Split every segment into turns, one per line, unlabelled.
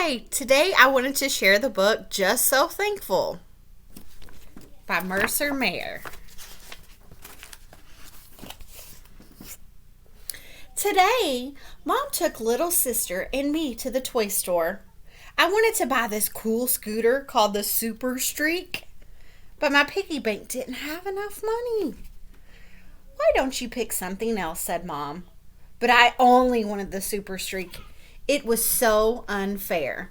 Hi, today I wanted to share the book Just So Thankful by Mercer Mayer. Today, Mom took little sister and me to the toy store. I wanted to buy this cool scooter called the Super Streak, but my piggy bank didn't have enough money. Why don't you pick something else, said Mom. But I only wanted the Super Streak. It was so unfair.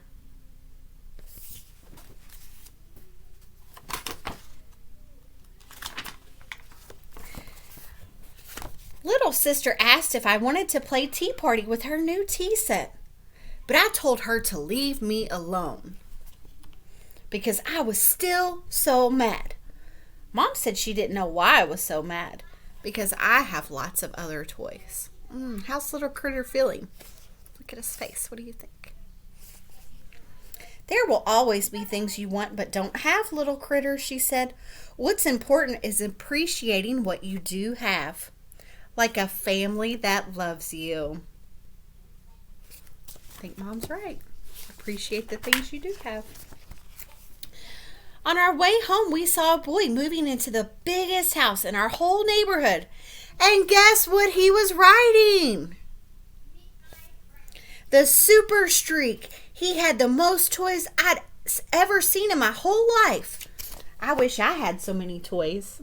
Little sister asked if I wanted to play tea party with her new tea set, but I told her to leave me alone because I was still so mad. Mom said she didn't know why I was so mad because I have lots of other toys. How's little critter feeling? Look at his face. What do you think? There will always be things you want but don't have, little critter, she said. What's important is appreciating what you do have, like a family that loves you. I think Mom's right. Appreciate the things you do have. On our way home, we saw a boy moving into the biggest house in our whole neighborhood. And guess what he was riding? The Super Streak. He had the most toys I'd ever seen in my whole life. I wish I had so many toys.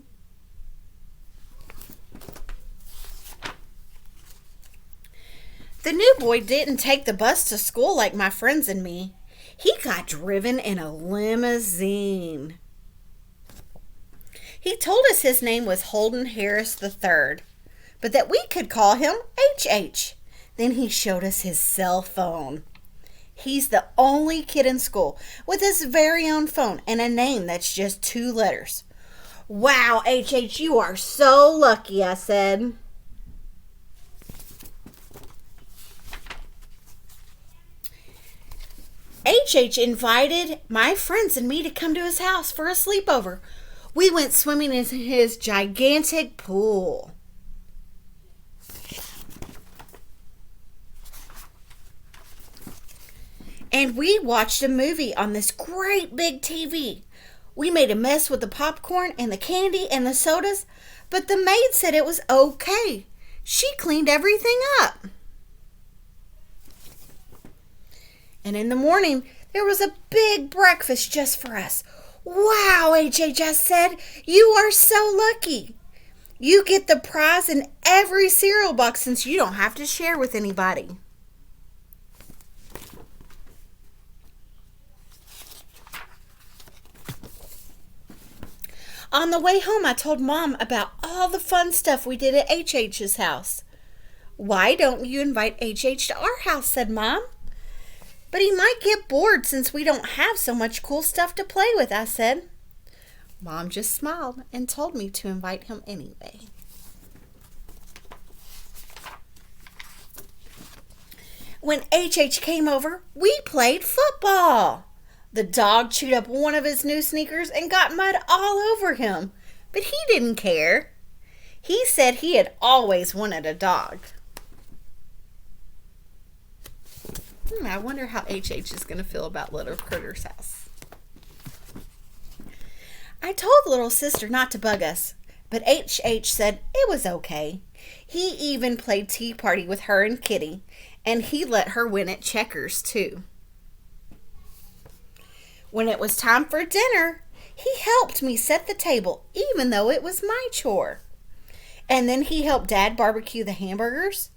The new boy didn't take the bus to school like my friends and me. He got driven in a limousine. He told us his name was Holden Harris III, but that we could call him HH. Then he showed us his cell phone. He's the only kid in school with his very own phone and a name that's just 2 letters. Wow, HH, you are so lucky, I said. HH invited my friends and me to come to his house for a sleepover. We went swimming in his gigantic pool. And we watched a movie on this great big TV. We made a mess with the popcorn and the candy and the sodas, but the maid said it was okay. She cleaned everything up. And in the morning, there was a big breakfast just for us. Wow, HH said, you are so lucky. You get the prize in every cereal box since you don't have to share with anybody. On the way home, I told Mom about all the fun stuff we did at HH's house. Why don't you invite HH to our house, said Mom. But he might get bored since we don't have so much cool stuff to play with, I said. Mom just smiled and told me to invite him anyway. When HH came over, we played football. The dog chewed up one of his new sneakers and got mud all over him, but he didn't care. He said he had always wanted a dog. I wonder how HH is going to feel about little Critter's house. I told little sister not to bug us, but HH said it was okay. He even played tea party with her and Kitty, and he let her win at checkers too. When it was time for dinner, he helped me set the table, even though it was my chore. And then he helped Dad barbecue the hamburgers.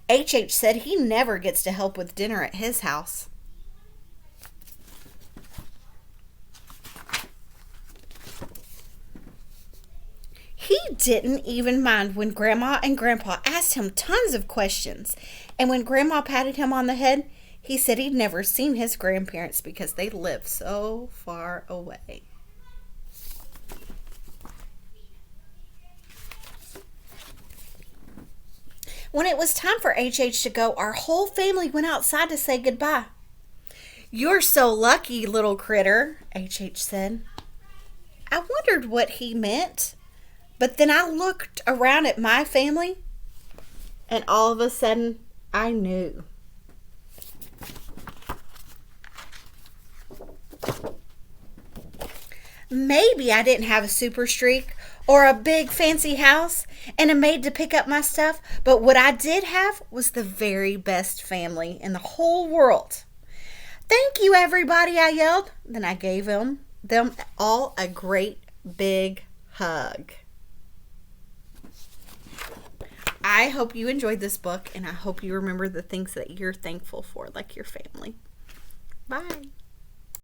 HH said he never gets to help with dinner at his house. He didn't even mind when Grandma and Grandpa asked him tons of questions. And when Grandma patted him on the head, he said he'd never seen his grandparents because they live so far away. When it was time for HH to go, our whole family went outside to say goodbye. You're so lucky, little critter, HH said. I wondered what he meant, but then I looked around at my family, and all of a sudden, I knew. maybe I didn't have a super streak or a big fancy house and a maid to pick up my stuff, but what I did have was the very best family in the whole world. Thank you, everybody, I yelled. Then I gave them all a great big hug. I hope you enjoyed this book, and I hope you remember the things that you're thankful for, like your family. Bye.